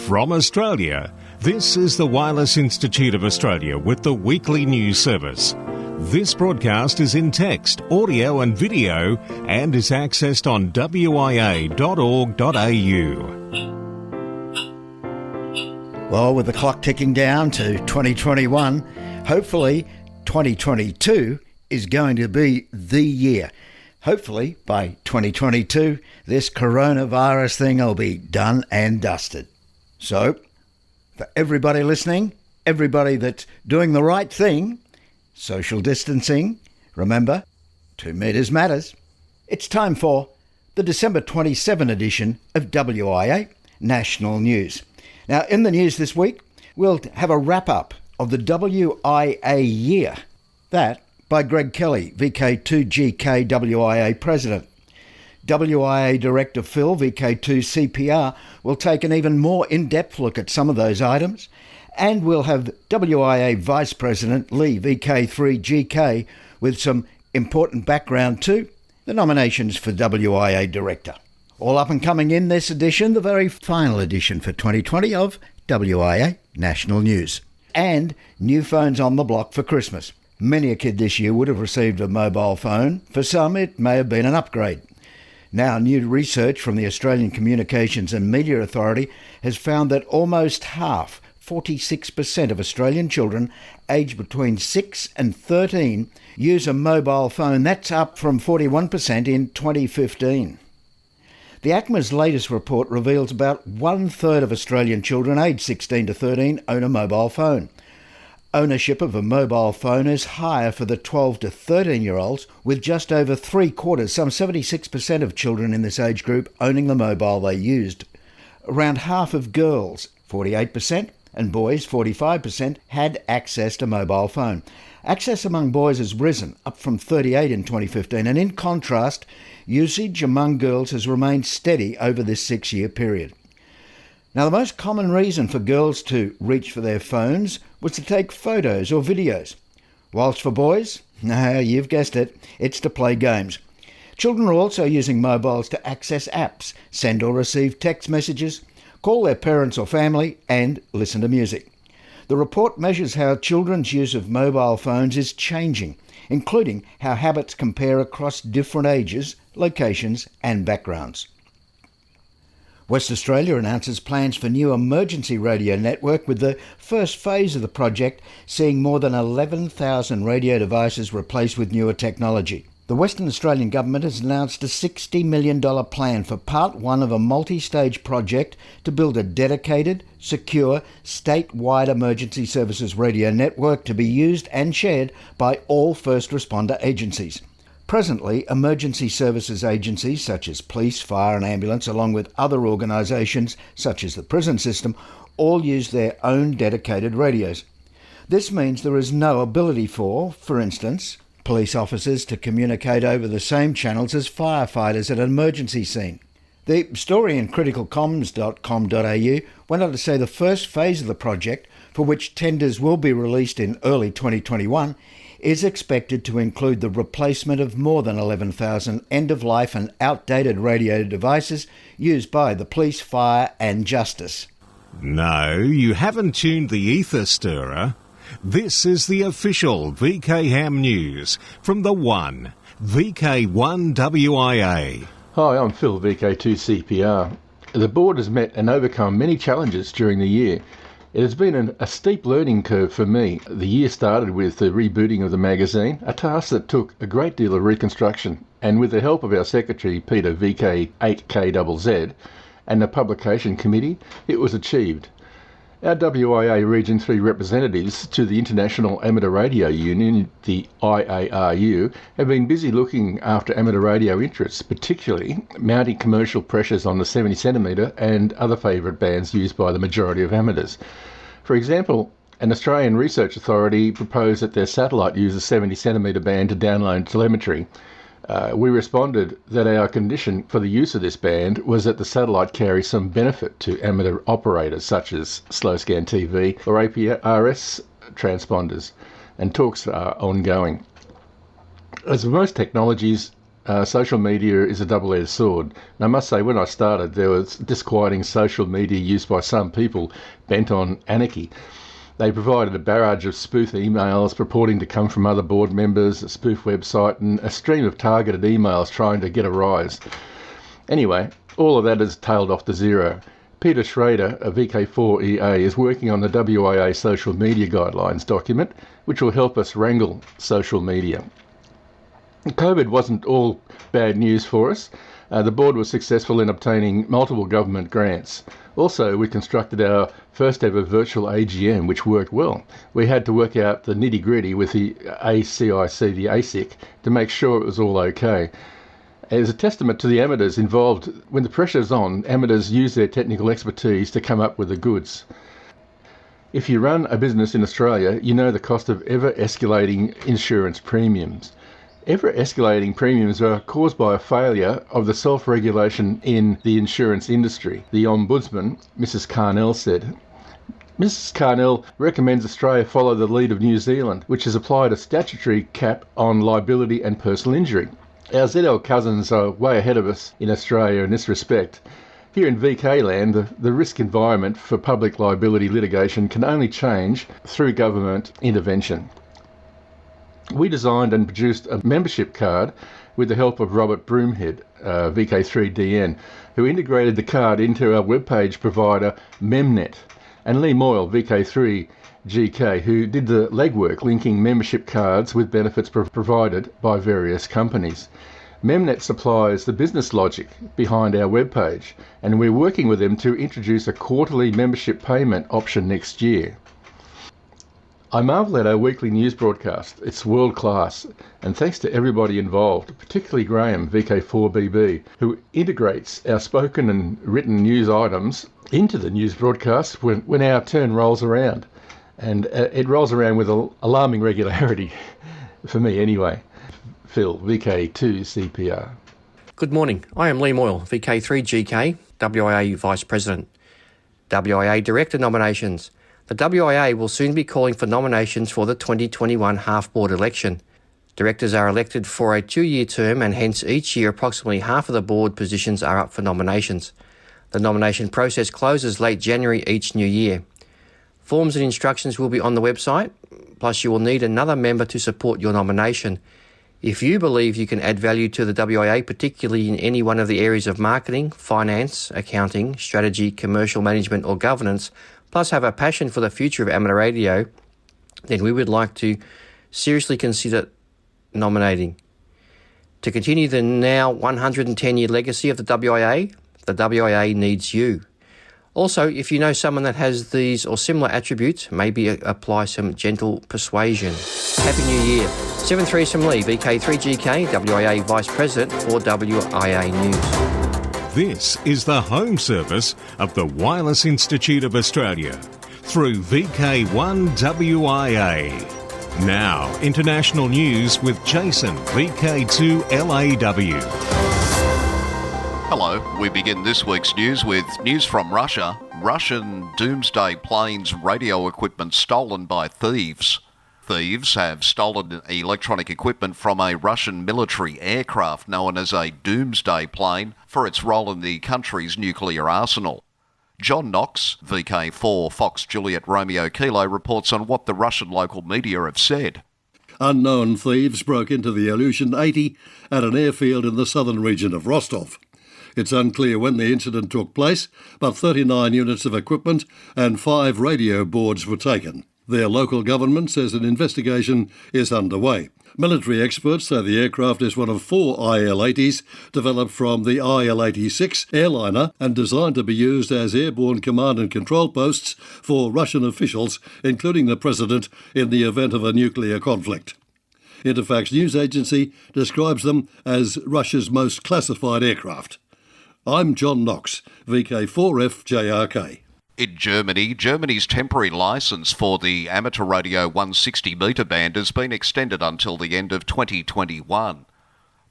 From Australia, this is the Wireless Institute of Australia with the weekly news service. This broadcast is in text, audio and video and is accessed on wia.org.au. Well, with the clock ticking down to 2021, hopefully 2022 is going to be the year. Hopefully by 2022, this coronavirus thing will be done and dusted. So, for everybody listening, everybody that's doing the right thing, social distancing, remember, 2 metres matters. It's time for the December 27 edition of WIA National News. Now, in the news this week, we'll have a wrap-up of the WIA year. That by Greg Kelly, VK2GK WIA President. WIA Director Phil, VK2 CPR, will take an even more in-depth look at some of those items. And we'll have WIA Vice President Lee, VK3GK, with some important background to the nominations for WIA Director. All up and coming in this edition, the very final edition for 2020 of WIA National News. And new phones on the block for Christmas. Many a kid this year would have received a mobile phone. For some, it may have been an upgrade. Now, new research from the Australian Communications and Media Authority has found that almost half, 46% of Australian children aged between 6 and 13 use a mobile phone. That's up from 41% in 2015. The ACMA's latest report reveals about 1/3 of Australian children aged 16 to 13 own a mobile phone. Ownership of a mobile phone is higher for the 12 to 13-year-olds, with just over 3/4, some 76% of children in this age group owning the mobile they used. Around half of girls, 48%, and boys, 45%, had access to mobile phone. Access among boys has risen, up from 38 in 2015, and in contrast, usage among girls has remained steady over this 6-year period. Now, the most common reason for girls to reach for their phones was to take photos or videos. Whilst for boys, no, you've guessed it, it's to play games. Children are also using mobiles to access apps, send or receive text messages, call their parents or family, and listen to music. The report measures how children's use of mobile phones is changing, including how habits compare across different ages, locations, and backgrounds. West Australia announces plans for new emergency radio network, with the first phase of the project seeing more than 11,000 radio devices replaced with newer technology. The Western Australian Government has announced a $60 million plan for part one of a multi-stage project to build a dedicated, secure, statewide emergency services radio network to be used and shared by all first responder agencies. Presently, emergency services agencies such as police, fire and ambulance, along with other organisations such as the prison system, all use their own dedicated radios. This means there is no ability for instance, police officers to communicate over the same channels as firefighters at an emergency scene. The story in criticalcomms.com.au went on to say the first phase of the project, for which tenders will be released in early 2021, is expected to include the replacement of more than 11,000 end-of-life and outdated radio devices used by the police, fire and justice. No, you haven't tuned the ether stirrer. This is the official VK Ham News from the One, VK1WIA. Hi, I'm Phil, VK2 CPR. The board has met and overcome many challenges during the year. It has been a steep learning curve for me. The year started with the rebooting of the magazine, a task that took a great deal of reconstruction, and with the help of our secretary, Peter VK8KZZ, and the publication committee, it was achieved. Our WIA Region 3 representatives to the International Amateur Radio Union, the IARU, have been busy looking after amateur radio interests, particularly mounting commercial pressures on the 70cm and other favourite bands used by the majority of amateurs. For example, an Australian research authority proposed that their satellite use the 70cm band to download telemetry. We responded that our condition for the use of this band was that the satellite carries some benefit to amateur operators such as slow scan TV or APRS transponders, and talks are ongoing. As with most technologies, social media is a double-edged sword. And I must say, when I started, there was disquieting social media used by some people bent on anarchy. They provided a barrage of spoof emails purporting to come from other board members, a spoof website, and a stream of targeted emails trying to get a rise. Anyway, all of that has tailed off to zero. Peter Schrader of VK1WIA is working on the WIA social media guidelines document, which will help us wrangle social media. COVID wasn't all bad news for us. The board was successful in obtaining multiple government grants. Also, we constructed our first ever virtual AGM, which worked well. We had to work out the nitty-gritty with the ACIC, the ASIC, to make sure it was all okay. As a testament to the amateurs involved, when the pressure's on, amateurs use their technical expertise to come up with the goods. If you run a business in Australia, you know the cost of ever-escalating insurance premiums. Ever-escalating premiums are caused by a failure of the self-regulation in the insurance industry, the Ombudsman, Mrs. Carnell, said. Mrs. Carnell recommends Australia follow the lead of New Zealand, which has applied a statutory cap on liability and personal injury. Our ZL cousins are way ahead of us in Australia in this respect. Here in VK land, the risk environment for public liability litigation can only change through government intervention. We designed and produced a membership card with the help of Robert Broomhead, VK3DN, who integrated the card into our webpage provider Memnet, and Lee Moyle, VK3GK, who did the legwork linking membership cards with benefits provided by various companies. Memnet supplies the business logic behind our webpage, and we're working with them to introduce a quarterly membership payment option next year. I marvel at our weekly news broadcast. It's world class, and thanks to everybody involved, particularly Graham, VK4BB, who integrates our spoken and written news items into the news broadcast when our turn rolls around. And it rolls around with alarming regularity, for me anyway. Phil, VK2CPR. Good morning. I am Lee Moyle, VK3GK, WIA Vice President. WIA Director nominations. The WIA will soon be calling for nominations for the 2021 half-board election. Directors are elected for a 2-year term, and hence each year approximately half of the board positions are up for nominations. The nomination process closes late January each new year. Forms and instructions will be on the website, plus you will need another member to support your nomination. If you believe you can add value to the WIA, particularly in any one of the areas of marketing, finance, accounting, strategy, commercial management or governance, plus have a passion for the future of amateur radio, then we would like to seriously consider nominating. To continue the now 110-year legacy of the WIA needs you. Also, if you know someone that has these or similar attributes, maybe apply some gentle persuasion. Happy New Year. 7-3 from Lee, VK3GK, WIA Vice President for WIA News. This is the home service of the Wireless Institute of Australia through VK1WIA. Now, international news with Jason, VK2LAW. Hello, we begin this week's news with news from Russia. Russian doomsday planes' radio equipment stolen by thieves. Thieves have stolen electronic equipment from a Russian military aircraft known as a doomsday plane for its role in the country's nuclear arsenal. John Knox, VK4 Fox Juliet Romeo Kilo, reports on what the Russian local media have said. Unknown thieves broke into the Ilyushin 80 at an airfield in the southern region of Rostov. It's unclear when the incident took place, but 39 units of equipment and 5 radio boards were taken. Their local government says an investigation is underway. Military experts say the aircraft is one of 4 IL-80s developed from the IL-86 airliner and designed to be used as airborne command and control posts for Russian officials, including the president, in the event of a nuclear conflict. Interfax news agency describes them as Russia's most classified aircraft. I'm John Knox, VK4FJRK. In Germany, Germany's temporary licence for the amateur radio 160 metre band has been extended until the end of 2021.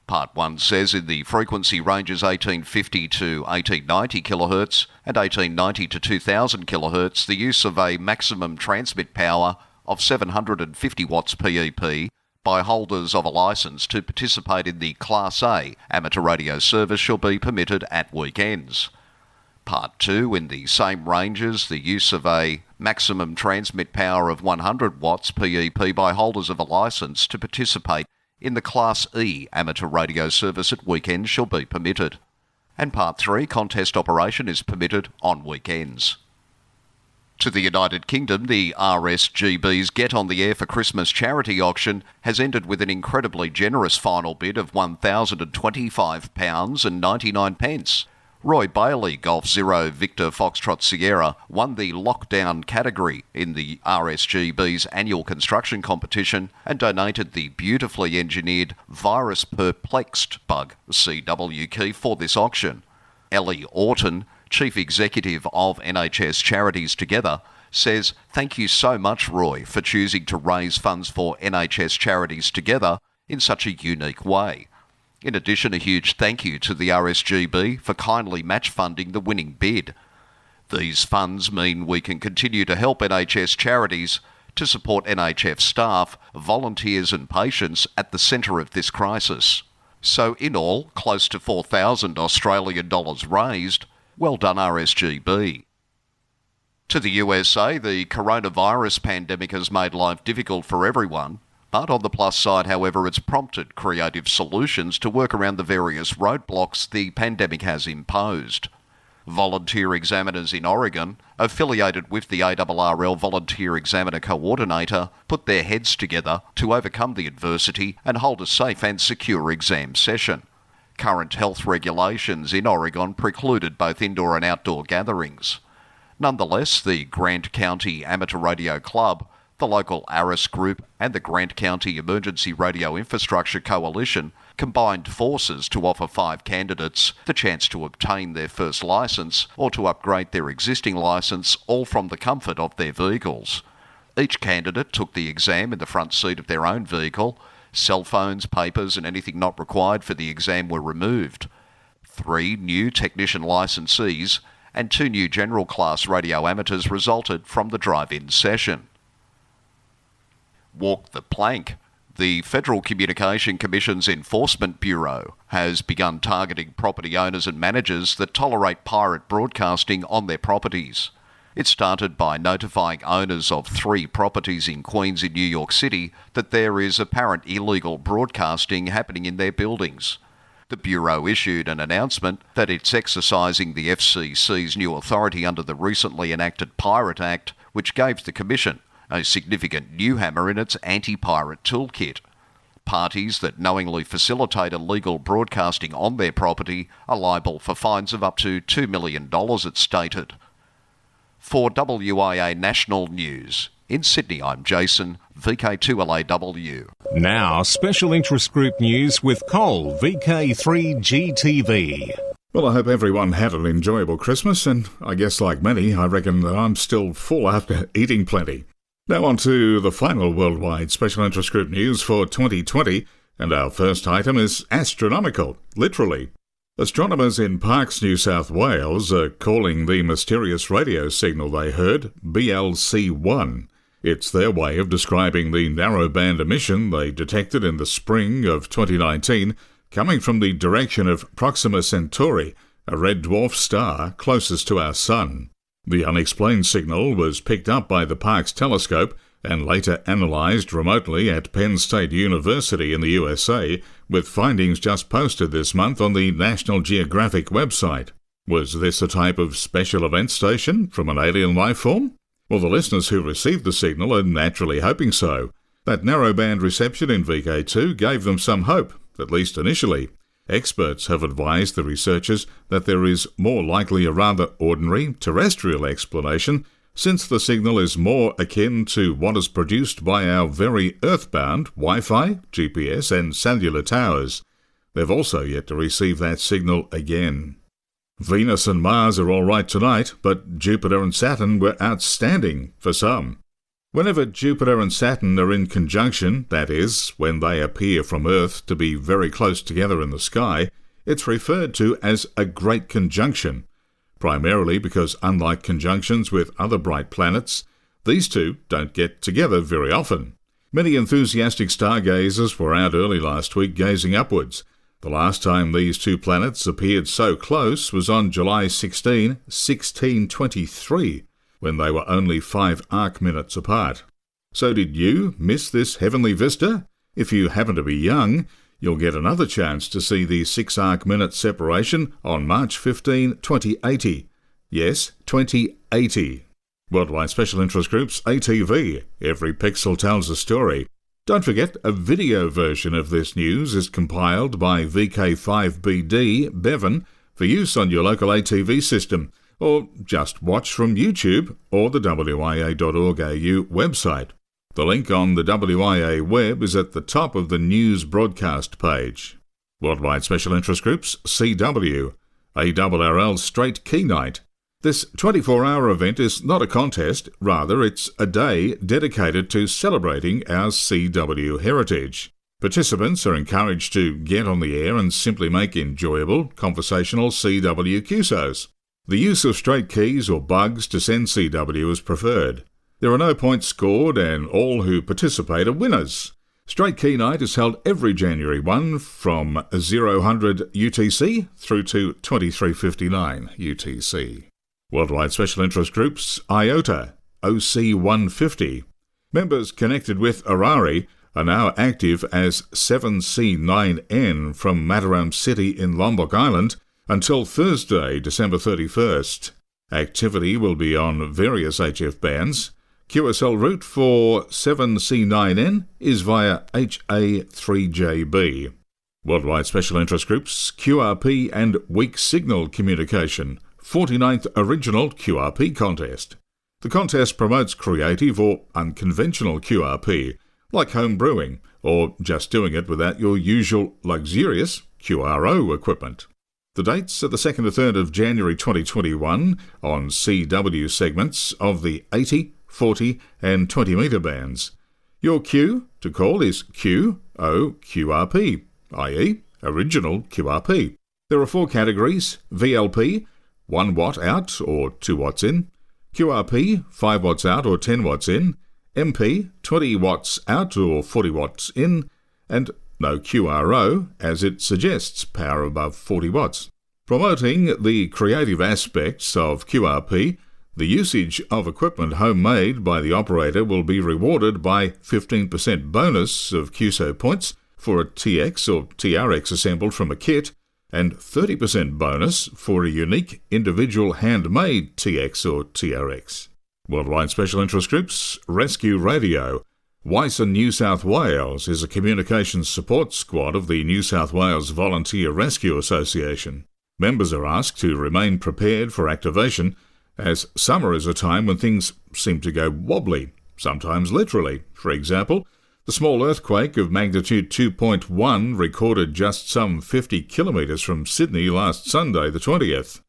Part 1 says in the frequency ranges 1850 to 1890 kHz and 1890 to 2000 kHz, the use of a maximum transmit power of 750 watts PEP by holders of a licence to participate in the Class A amateur radio service shall be permitted at weekends. Part 2, in the same ranges, the use of a maximum transmit power of 100 watts PEP by holders of a licence to participate in the Class E amateur radio service at weekends shall be permitted. And Part 3, contest operation is permitted on weekends. To the United Kingdom, the RSGB's Get on the Air for Christmas charity auction has ended with an incredibly generous final bid of £1,025.99. Roy Bailey, Golf Zero Victor Foxtrot Sierra, won the lockdown category in the RSGB's annual construction competition and donated the beautifully engineered Virus Perplexed bug CW key for this auction. Ellie Orton, Chief Executive of NHS Charities Together, says, "Thank you so much, Roy, for choosing to raise funds for NHS Charities Together in such a unique way. In addition, a huge thank you to the RSGB for kindly match funding the winning bid. These funds mean we can continue to help NHS charities to support NHF staff, volunteers and patients at the centre of this crisis. So in all, close to 4,000 Australian dollars raised. Well done, RSGB." To the USA, the coronavirus pandemic has made life difficult for everyone. But on the plus side, however, it's prompted creative solutions to work around the various roadblocks the pandemic has imposed. Volunteer examiners in Oregon, affiliated with the ARRL Volunteer Examiner Coordinator, put their heads together to overcome the adversity and hold a safe and secure exam session. Current health regulations in Oregon precluded both indoor and outdoor gatherings. Nonetheless, the Grant County Amateur Radio Club, the local ARIS Group and the Grant County Emergency Radio Infrastructure Coalition combined forces to offer 5 candidates the chance to obtain their first licence or to upgrade their existing licence, all from the comfort of their vehicles. Each candidate took the exam in the front seat of their own vehicle. Cell phones, papers and anything not required for the exam were removed. 3 new technician licensees and 2 new general class radio amateurs resulted from the drive-in session. Walk the plank. The Federal Communication Commission's Enforcement Bureau has begun targeting property owners and managers that tolerate pirate broadcasting on their properties. It started by notifying owners of 3 properties in Queens and New York City that there is apparent illegal broadcasting happening in their buildings. The Bureau issued an announcement that it's exercising the FCC's new authority under the recently enacted Pirate Act, which gave the Commission a significant new hammer in its anti-pirate toolkit. Parties that knowingly facilitate illegal broadcasting on their property are liable for fines of up to $2 million, it stated. For WIA National News, in Sydney, I'm Jason, VK2LAW. Now, special interest group news with Cole, VK3GTV. Well, I hope everyone had an enjoyable Christmas, and I guess like many, I reckon that I'm still full after eating plenty. Now on to the final worldwide special interest group news for 2020, and our first item is astronomical, literally. Astronomers in Parkes, New South Wales are calling the mysterious radio signal they heard BLC1. It's their way of describing the narrowband emission they detected in the spring of 2019 coming from the direction of Proxima Centauri, a red dwarf star closest to our Sun. The unexplained signal was picked up by the Parkes telescope and later analysed remotely at Penn State University in the USA, with findings just posted this month on the National Geographic website. Was this a type of special event station from an alien life form? Well, the listeners who received the signal are naturally hoping so. That narrowband reception in VK2 gave them some hope, at least initially. Experts have advised the researchers that there is more likely a rather ordinary terrestrial explanation, since the signal is more akin to what is produced by our very earthbound Wi-Fi, GPS and cellular towers. They've also yet to receive that signal again. Venus and Mars are all right tonight, but Jupiter and Saturn were outstanding for some. Whenever Jupiter and Saturn are in conjunction, that is, when they appear from Earth to be very close together in the sky, it's referred to as a great conjunction, primarily because unlike conjunctions with other bright planets, these two don't get together very often. Many enthusiastic stargazers were out early last week gazing upwards. The last time these two planets appeared so close was on July 16, 1623, when they were only 5 arc minutes apart. So did you miss this heavenly vista? If you happen to be young, you'll get another chance to see the 6 arc minute separation on March 15, 2080. Yes, 2080. Worldwide Special Interest Groups, ATV. Every pixel tells a story. Don't forget, a video version of this news is compiled by VK1WIA Bevan for use on your local ATV system, or just watch from YouTube or the WIA.org.au website. The link on the WIA web is at the top of the news broadcast page. Worldwide Special Interest Groups, CW. ARRL Straight Key Night. This 24-hour event is not a contest, rather it's a day dedicated to celebrating our CW heritage. Participants are encouraged to get on the air and simply make enjoyable, conversational CW QSOs. The use of straight keys or bugs to send CW is preferred. There are no points scored and all who participate are winners. Straight Key Night is held every January 1 from 0000 UTC through to 2359 UTC. Worldwide Special Interest Groups, IOTA, OC150. Members connected with Arari are now active as 7C9N from Mataram City in Lombok Island until Thursday, December 31st. Activity will be on various HF bands. QSL route for 7C9N is via HA3JB. Worldwide Special Interest Groups, QRP and Weak Signal Communication, 49th Original QRP Contest. The contest promotes creative or unconventional QRP, like home brewing, or just doing it without your usual luxurious QRO equipment. The dates are the 2nd to 3rd of January 2021 on CW segments of the 80, 40 and 20 metre bands. Your Q to call is QOQRP, i.e. Original QRP. There are 4 categories: VLP, 1 watt out or 2 watts in; QRP, 5 watts out or 10 watts in; MP, 20 watts out or 40 watts in; and no QRO, as it suggests power above 40 watts. Promoting the creative aspects of QRP, the usage of equipment homemade by the operator will be rewarded by 15% bonus of QSO points for a TX or TRX assembled from a kit, and 30% bonus for a unique individual handmade TX or TRX. Worldwide Special Interest Groups, Rescue Radio. WIA New South Wales is a communications support squad of the New South Wales Volunteer Rescue Association. Members are asked to remain prepared for activation, as summer is a time when things seem to go wobbly, sometimes literally. For example, the small earthquake of magnitude 2.1 recorded just some 50 kilometres from Sydney last Sunday the 20th.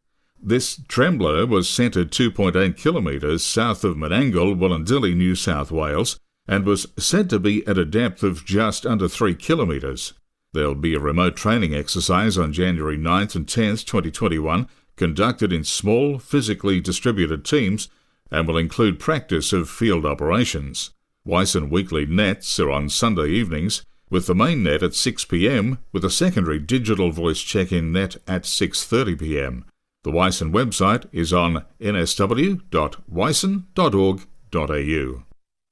This trembler was centred 2.8 kilometres south of Menangle, Wollondilly, New South Wales, and was said to be at a depth of just under 3 kilometres. There'll be a remote training exercise on January 9th and 10th, 2021, conducted in small, physically distributed teams, and will include practice of field operations. WIA weekly nets are on Sunday evenings, with the main net at 6 p.m, with a secondary digital voice check-in net at 6:30 p.m. The WIA website is on nsw.wisen.org.au.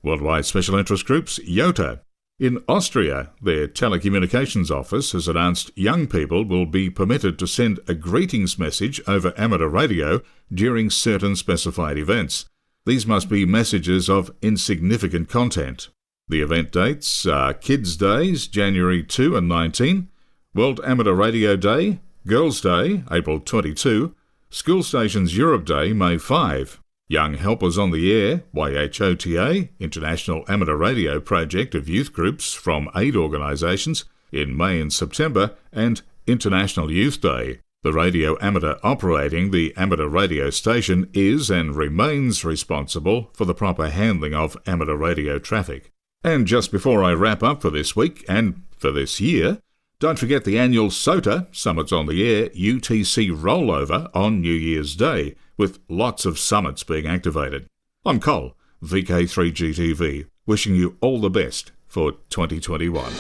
Worldwide Special Interest Groups, YOTA. In Austria, their telecommunications office has announced young people will be permitted to send a greetings message over amateur radio during certain specified events. These must be messages of insignificant content. The event dates are Kids' Days, January 2 and 19, World Amateur Radio Day, Girls' Day, April 22, School Stations Europe Day, May 5, Young Helpers on the Air, YHOTA, International Amateur Radio Project of youth groups from 8 organisations, in May and September, and International Youth Day. The radio amateur operating the amateur radio station is and remains responsible for the proper handling of amateur radio traffic. And just before I wrap up for this week and for this year, don't forget the annual SOTA, Summits on the Air, UTC rollover on New Year's Day, with lots of summits being activated. I'm Cole, VK3GTV, wishing you all the best for 2021.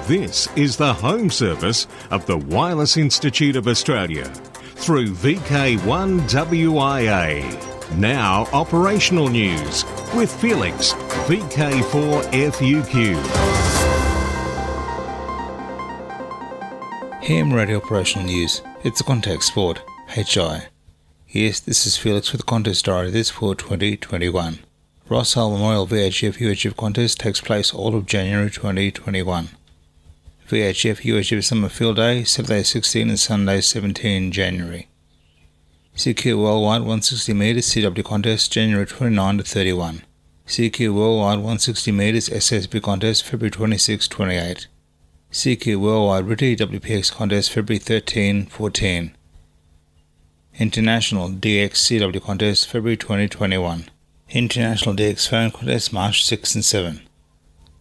This is the home service of the Wireless Institute of Australia through VK1WIA. Now operational news with Felix, VK4FUQ. Ham Radio Operational News. It's a contact sport. HI. Yes, this is Felix with the contest diary. This for 2021. Ross Hull Memorial VHF UHF contest takes place all of January 2021. VHF UHF Summer Field Day, Saturday 16 and Sunday 17 January. CQ Worldwide 160 metres CW contest January 29 to 31. CQ Worldwide 160 metres SSB contest February 26-28. CQ Worldwide RITI WPX contest February 13-14. International DX CW contest February 2021. International DX phone contest March 6 and 7.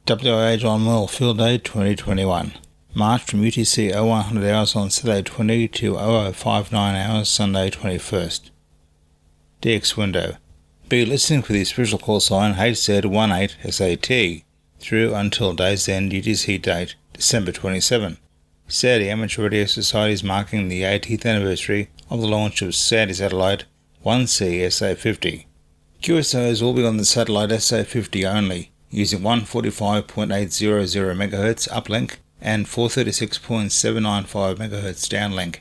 WIA John Mull Field Day 2021. March from UTC 0100 hours on Saturday 20 to 0059 hours Sunday 21st. DX window. Be listening for the special call sign HZ18SAT through until day's end UTC date December 27. Saudi Amateur Radio Society is marking the 80th anniversary of the launch of Saudi satellite 1C SA50. QSOs will be on the satellite SA50 only, using 145.800 MHz uplink and 436.795 MHz downlink.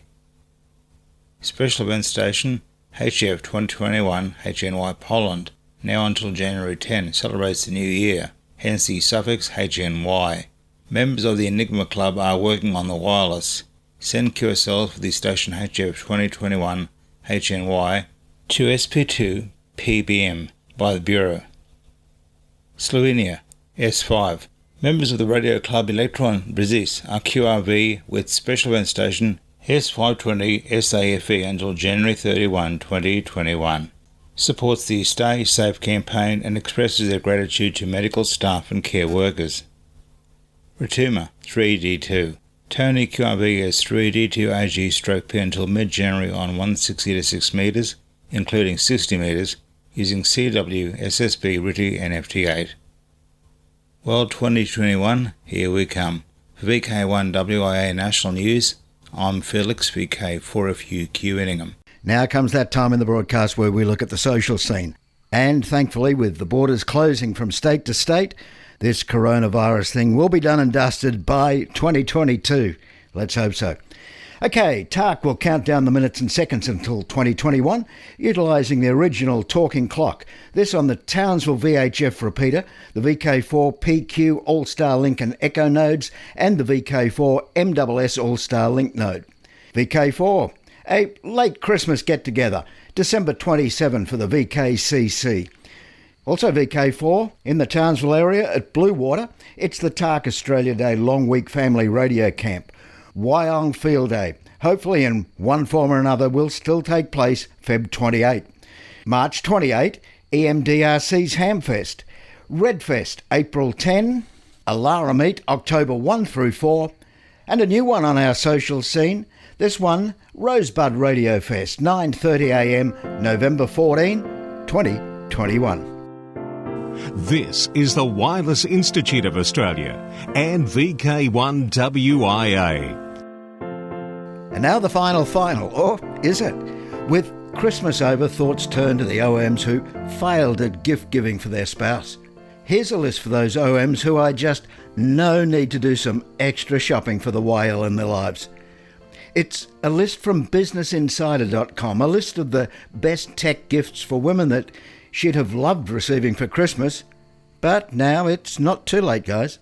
Special event station HF 2021 HNY Poland, now until January 10, celebrates the new year, hence the suffix HNY. Members of the Enigma Club are working on the wireless. Send QSL for the station HF 2021 HNY to SP2 PBM by the Bureau. Slovenia S5. Members of the Radio Club Electron Brzis are QRV with special event station S520 SAFE until January 31, 2021. Supports the Stay Safe campaign and expresses their gratitude to medical staff and care workers. Rotuma 3D2. Tony QRV has 3D2 AG stroke P until mid-January on 160 to 6 metres, including 60 metres, using CW, SSB, RITI and FT8. Well, 2021, here we come. For VK1WIA National News, I'm Felix, VK4FUQ Inningham. Now comes that time in the broadcast where we look at the social scene. And thankfully, with the borders closing from state to state, this coronavirus thing will be done and dusted by 2022. Let's hope so. Okay, TARC will count down the minutes and seconds until 2021, utilising the original talking clock. This on the Townsville VHF repeater, the VK4 PQ All-Star Link and Echo nodes, and the VK4 MSS All-Star Link node. VK4, a late Christmas get-together, December 27 for the VKCC. Also VK4, in the Townsville area at Bluewater, it's the TARC Australia Day Long Week Family Radio Camp. Wyong Field Day, hopefully in one form or another, will still take place Feb 28. March 28, EMDRC's Hamfest. Redfest, April 10. Alara Meet, October 1 through 4. And a new one on our social scene, this one, Rosebud Radio Fest, 9:30am, November 14, 2021. This is the Wireless Institute of Australia and VK1WIA. And now the final, or is it? With Christmas over, thoughts turn to the OMs who failed at gift giving for their spouse. Here's a list for those OMs who I just know need to do some extra shopping for the whale in their lives. It's a list from BusinessInsider.com, a list of the best tech gifts for women that she'd have loved receiving for Christmas, but now it's not too late, guys.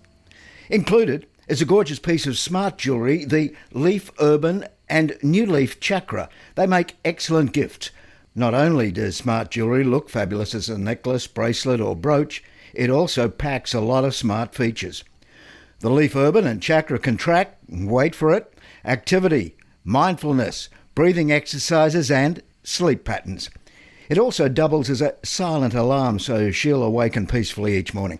Included is a gorgeous piece of smart jewellery, the Leaf Urban and New Leaf Chakra. They make excellent gifts. Not only does smart jewellery look fabulous as a necklace, bracelet or brooch, it also packs a lot of smart features. The Leaf Urban and Chakra can track, wait for it, activity, mindfulness, breathing exercises and sleep patterns. It also doubles as a silent alarm so she'll awaken peacefully each morning.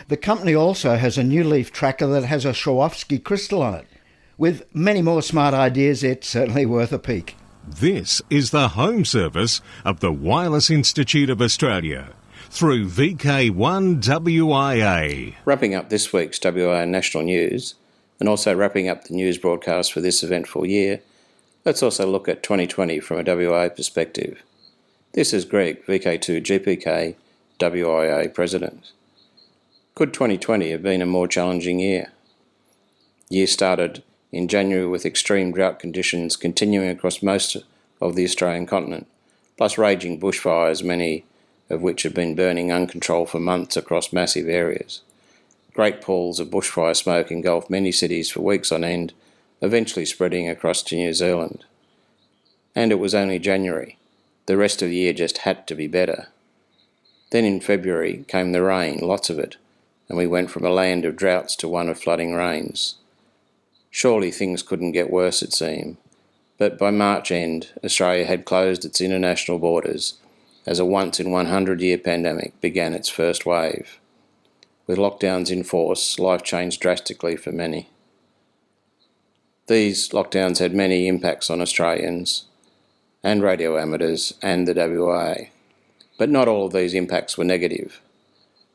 The company also has a New Leaf tracker that has a Swarovski crystal on it. With many more smart ideas, it's certainly worth a peek. This is the home service of the Wireless Institute of Australia through VK1WIA. Wrapping up this week's WIA national news and also wrapping up the news broadcast for this eventful year, let's also look at 2020 from a WIA perspective. This is Greg, VK2GPK, WIA President. Could 2020 have been a more challenging year? The year started in January with extreme drought conditions continuing across most of the Australian continent, plus raging bushfires, many of which have been burning uncontrolled for months across massive areas. Great pools of bushfire smoke engulfed many cities for weeks on end, eventually spreading across to New Zealand. And it was only January. The rest of the year just had to be better. Then in February came the rain, lots of it, and we went from a land of droughts to one of flooding rains. Surely things couldn't get worse, it seemed, but by March end, Australia had closed its international borders as a once-in-100-year pandemic began its first wave. With lockdowns in force, life changed drastically for many. These lockdowns had many impacts on Australians and radio amateurs and the WIA, but not all of these impacts were negative.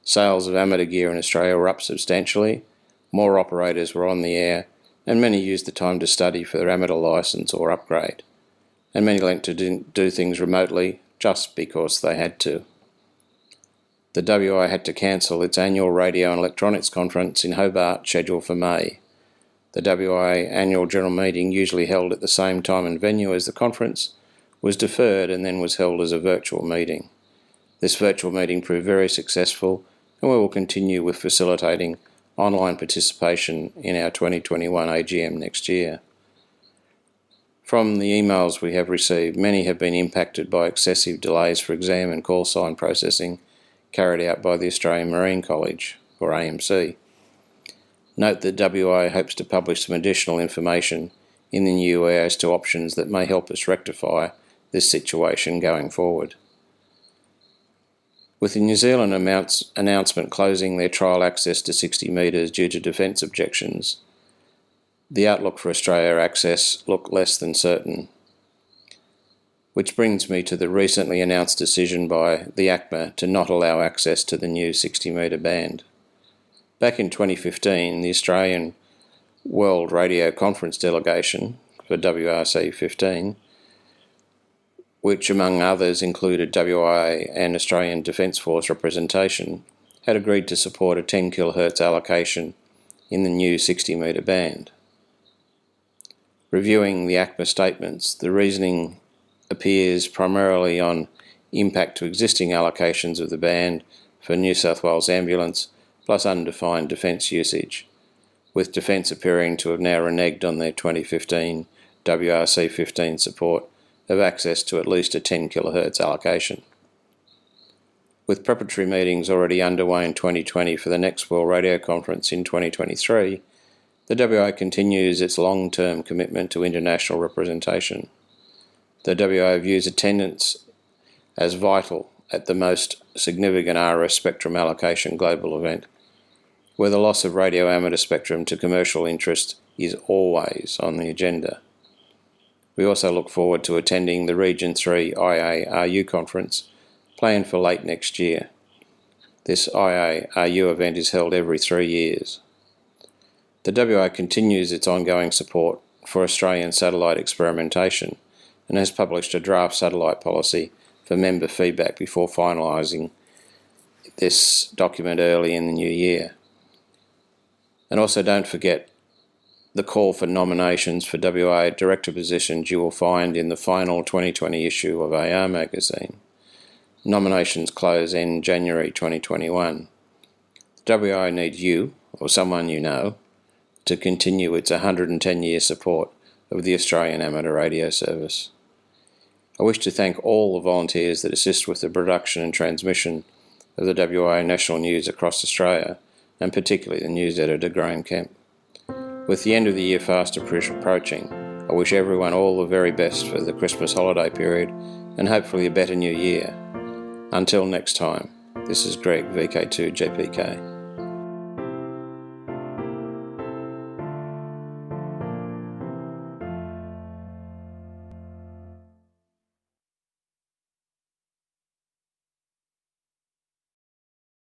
Sales of amateur gear in Australia were up substantially, more operators were on the air, and many used the time to study for their amateur licence or upgrade, and many learnt to do things remotely just because they had to. The WIA had to cancel its annual Radio and Electronics Conference in Hobart scheduled for May. The WIA annual general meeting, usually held at the same time and venue as the conference, was deferred and then was held as a virtual meeting. This virtual meeting proved very successful, and we will continue with facilitating online participation in our 2021 AGM next year. From the emails we have received, many have been impacted by excessive delays for exam and call sign processing carried out by the Australian Marine College, or AMC. Note that WIA hopes to publish some additional information in the new year as to options that may help us rectify this situation going forward. With the New Zealand announcement closing their trial access to 60 metres due to defence objections, the outlook for Australia access looked less than certain. Which brings me to the recently announced decision by the ACMA to not allow access to the new 60 metre band. Back in 2015, the Australian World Radio Conference delegation for WRC 15, which among others included WIA and Australian Defence Force representation, had agreed to support a 10 kHz allocation in the new 60 metre band. Reviewing the ACMA statements, the reasoning appears primarily on impact to existing allocations of the band for New South Wales ambulance, plus undefined defence usage, with Defence appearing to have now reneged on their 2015 WRC 15 support of access to at least a 10 kHz allocation. With preparatory meetings already underway in 2020 for the next World Radio Conference in 2023, the WIA continues its long-term commitment to international representation. The WIA views attendance as vital at the most significant RF spectrum allocation global event, where the loss of radio amateur spectrum to commercial interest is always on the agenda. We also look forward to attending the Region 3 IA-RU conference planned for late next year. This IA-RU event is held every 3 years. The WIA continues its ongoing support for Australian satellite experimentation and has published a draft satellite policy for member feedback before finalising this document early in the new year. And also don't forget the call for nominations for WIA director positions you will find in the final 2020 issue of AR magazine. Nominations close in January 2021. The WIA needs you, or someone you know, to continue its 110-year support of the Australian Amateur Radio Service. I wish to thank all the volunteers that assist with the production and transmission of the WIA national news across Australia, and particularly the news editor Graham Kemp. With the end of the year fast approaching, I wish everyone all the very best for the Christmas holiday period and hopefully a better new year. Until next time, this is Greg, VK2JPK.